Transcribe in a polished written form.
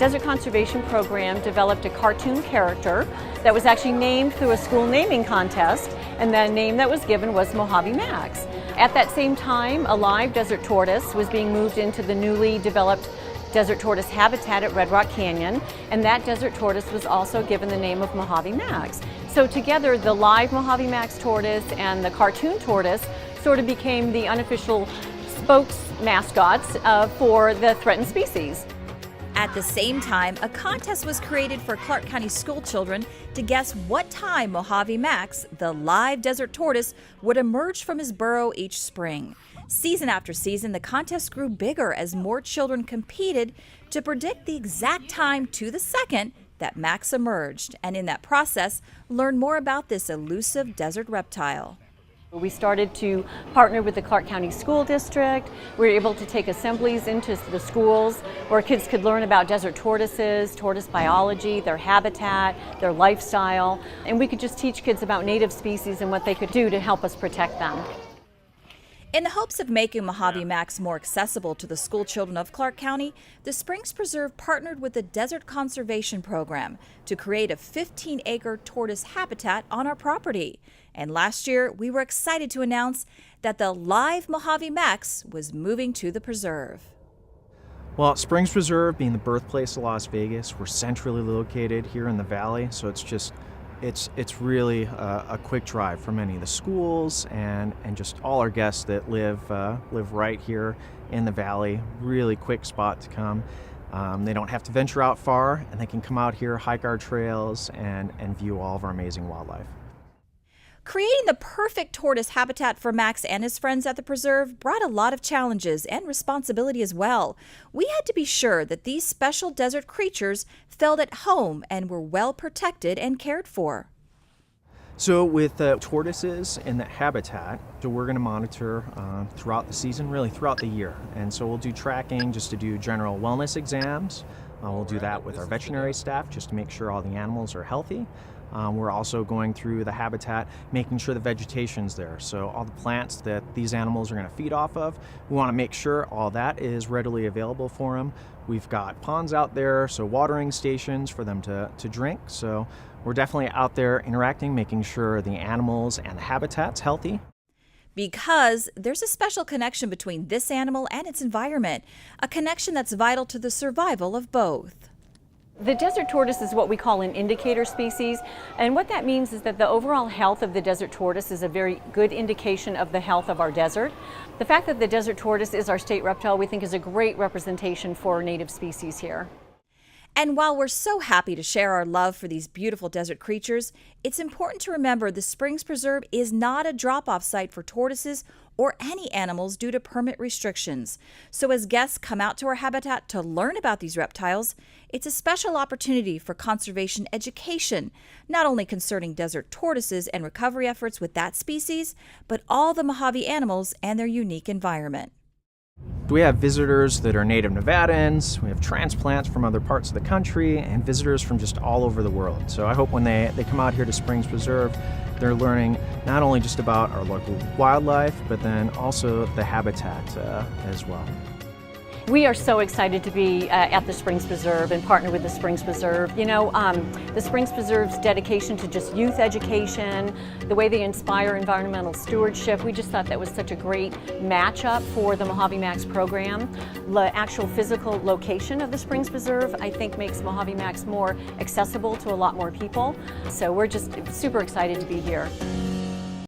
Desert Conservation Program developed a cartoon character that was actually named through a school naming contest, and the name that was given was Mojave Max. At that same time, a live desert tortoise was being moved into the newly developed desert tortoise habitat at Red Rock Canyon, and that desert tortoise was also given the name of Mojave Max. So together, the live Mojave Max tortoise and the cartoon tortoise sort of became the unofficial spokes mascots for the threatened species. At the same time, a contest was created for Clark County school children to guess what time Mojave Max, the live desert tortoise, would emerge from his burrow each spring. Season after season, the contest grew bigger as more children competed to predict the exact time to the second that Max emerged, and in that process, learn more about this elusive desert reptile. We started to partner with the Clark County School District. We were able to take assemblies into the schools where kids could learn about desert tortoises, tortoise biology, their habitat, their lifestyle, and we could just teach kids about native species and what they could do to help us protect them. In the hopes of making Mojave Max more accessible to the school children of Clark County, the Springs Preserve partnered with the Desert Conservation Program to create a 15-acre tortoise habitat on our property. And last year, we were excited to announce that the live Mojave Max was moving to the preserve. Well, Springs Preserve, being the birthplace of Las Vegas, we're centrally located here in the valley, so it's really a quick drive for many of the schools and just all our guests that live right here in the valley. Really quick spot to come. They don't have to venture out far, and they can come out here, hike our trails, and view all of our amazing wildlife. Creating the perfect tortoise habitat for Max and his friends at the preserve brought a lot of challenges and responsibility as well. We had to be sure that these special desert creatures felt at home and were well protected and cared for. So with tortoises in the habitat, so we're going to monitor throughout the season, really throughout the year. And so we'll do tracking just to do general wellness exams. We'll do that with our veterinary staff just to make sure all the animals are healthy. We're also going through the habitat, making sure the vegetation's there. So all the plants that these animals are going to feed off of, we want to make sure all that is readily available for them. We've got ponds out there, so watering stations for them to drink. So we're definitely out there interacting, making sure the animals and the habitat's healthy. Because there's a special connection between this animal and its environment, a connection that's vital to the survival of both. The desert tortoise is what we call an indicator species, and what that means is that the overall health of the desert tortoise is a very good indication of the health of our desert. The fact that the desert tortoise is our state reptile, we think, is a great representation for native species here. And while we're so happy to share our love for these beautiful desert creatures, it's important to remember the Springs Preserve is not a drop-off site for tortoises or any animals due to permit restrictions. So as guests come out to our habitat to learn about these reptiles, it's a special opportunity for conservation education, not only concerning desert tortoises and recovery efforts with that species, but all the Mojave animals and their unique environment. We have visitors that are native Nevadans, we have transplants from other parts of the country, and visitors from just all over the world. So I hope when they come out here to Springs Preserve, they're learning not only just about our local wildlife, but then also the habitat as well. We are so excited to be at the Springs Preserve and partner with the Springs Preserve. You know, the Springs Preserve's dedication to just youth education, the way they inspire environmental stewardship, we just thought that was such a great matchup for the Mojave Max program. The actual physical location of the Springs Preserve, I think, makes Mojave Max more accessible to a lot more people. So we're just super excited to be here.